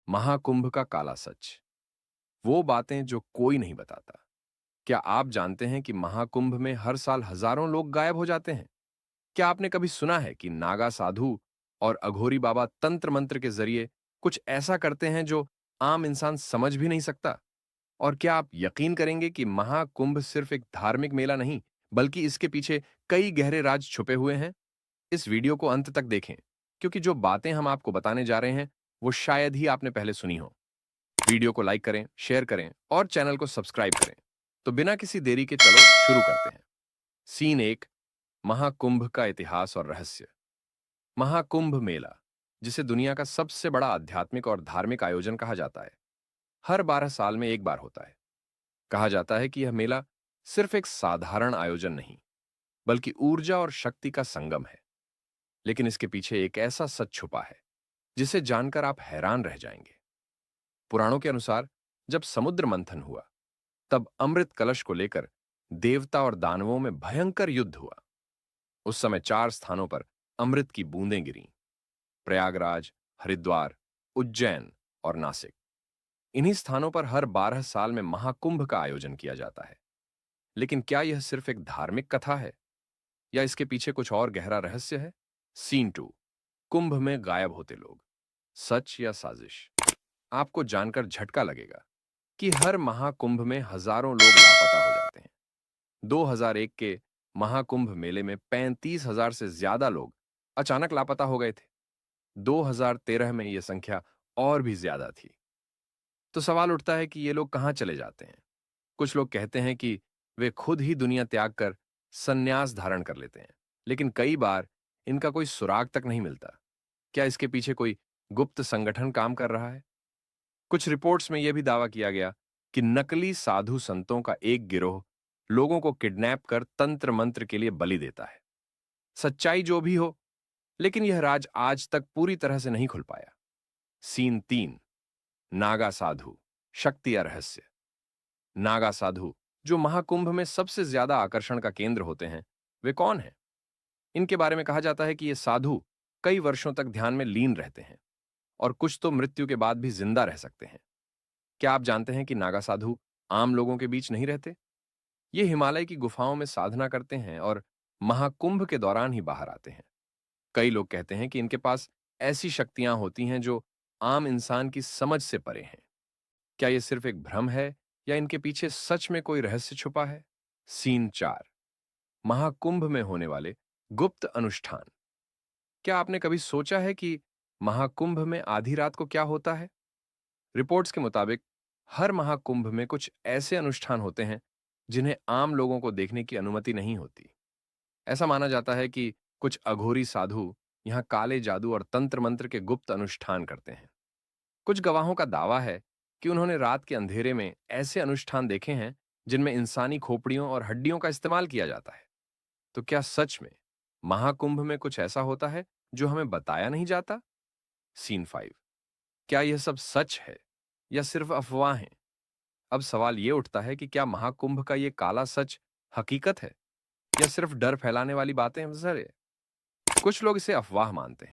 महाकुंभ का काला सच। वो बातें जो कोई नहीं बताता। क्या आप जानते हैं कि महाकुंभ में हर साल हजारों लोग गायब हो जाते हैं? क्या आपने कभी सुना है कि नागा साधु और अघोरी बाबा तंत्र मंत्र के जरिए कुछ ऐसा करते हैं जो आम इंसान समझ भी नहीं सकता? और क्या आप यकीन करेंगे कि महाकुंभ सिर्फ एक धार्मिक मेला नहीं, बल्कि इसके पीछे कई गहरे राज छुपे हुए हैं? इस वीडियो को अंत तक देखें, क्योंकि जो बातें हम आपको बताने जा रहे हैं, वो शायद ही आपने पहले सुनी हो। वीडियो को लाइक करें, शेयर करें और चैनल को सब्सक्राइब करें। तो बिना किसी देरी के चलो शुरू करते हैं। सीन एक, महाकुंभ का इतिहास और रहस्य। महाकुंभ मेला, जिसे दुनिया का सबसे बड़ा आध्यात्मिक और धार्मिक आयोजन कहा जाता है, हर 12 साल में एक बार होता है। कहा जाता है कि यह मेला सिर्फ एक साधारण आयोजन नहीं, बल्कि ऊर्जा और शक्ति का संगम है। लेकिन इसके पीछे एक ऐसा सच छुपा है जिसे जानकर आप हैरान रह जाएंगे। पुराणों के अनुसार जब समुद्र मंथन हुआ, तब अमृत कलश को लेकर देवता और दानवों में भयंकर युद्ध हुआ। उस समय 4 स्थानों पर अमृत की बूंदें गिरीं: प्रयागराज, हरिद्वार, उज्जैन और नासिक। इन्हीं स्थानों पर हर 12 साल में महाकुंभ का आयोजन किया जाता है। लेकिन क्या यह सिर्फ एक धार्मिक कथा है, या इसके पीछे कुछ और गहरा रहस्य है? सीन टू, कुंभ में गायब होते लोग, सच या साजिश? आपको जानकर झटका लगेगा कि हर महाकुंभ में हजारों लोग लापता हो जाते हैं। 2001 के महाकुंभ मेले में 35,000 से ज्यादा लोग अचानक लापता हो गए थे। 2013 में यह संख्या और भी ज्यादा थी। तो सवाल उठता है कि ये लोग कहां चले जाते हैं? कुछ लोग कहते हैं कि वे खुद ही दुनिया त्याग कर संन्यास धारण कर लेते हैं, लेकिन कई बार इनका कोई सुराग तक नहीं मिलता। क्या इसके पीछे कोई गुप्त संगठन काम कर रहा है? कुछ रिपोर्ट्स में यह भी दावा किया गया कि नकली साधु संतों का एक गिरोह लोगों को किडनैप कर तंत्र मंत्र के लिए बलि देता है। सच्चाई जो भी हो, लेकिन यह राज आज तक पूरी तरह से नहीं खुल पाया। सीन तीन, नागा साधु, शक्ति या रहस्य। नागा साधु, जो महाकुंभ में सबसे ज्यादा आकर्षण का केंद्र होते हैं, वे कौन हैं? इनके बारे में कहा जाता है कि ये साधु कई वर्षों तक ध्यान में लीन रहते हैं और कुछ तो मृत्यु के बाद भी जिंदा रह सकते हैं। क्या आप जानते हैं कि नागा साधु आम लोगों के बीच नहीं रहते? ये हिमालय की गुफाओं में साधना करते हैं और महाकुंभ के दौरान ही बाहर आते हैं। कई लोग कहते हैं कि इनके पास ऐसी शक्तियां होती हैं जो आम इंसान की समझ से परे हैं। क्या यह सिर्फ एक भ्रम है, या इनके पीछे सच में कोई रहस्य छुपा है? सीन चार, महाकुंभ में होने वाले गुप्त अनुष्ठान। क्या आपने कभी सोचा है कि महाकुंभ में आधी रात को क्या होता है? रिपोर्ट्स के मुताबिक हर महाकुंभ में कुछ ऐसे अनुष्ठान होते हैं जिन्हें आम लोगों को देखने की अनुमति नहीं होती। ऐसा माना जाता है कि कुछ अघोरी साधु यहां काले जादू और तंत्र मंत्र के गुप्त अनुष्ठान करते हैं। कुछ गवाहों का दावा है कि उन्होंने रात के अंधेरे में ऐसे अनुष्ठान देखे हैं जिनमें इंसानी खोपड़ियों और हड्डियों का इस्तेमाल किया जाता है। तो क्या सच में महाकुंभ में कुछ ऐसा होता है जो हमें बताया नहीं जाता? सीन फाइव, क्या यह सब सच है या सिर्फ अफवाहें? अब सवाल यह उठता है कि क्या महाकुंभ का यह काला सच हकीकत है, या सिर्फ डर फैलाने वाली बातें हैं? कुछ लोग इसे अफवाह मानते हैं,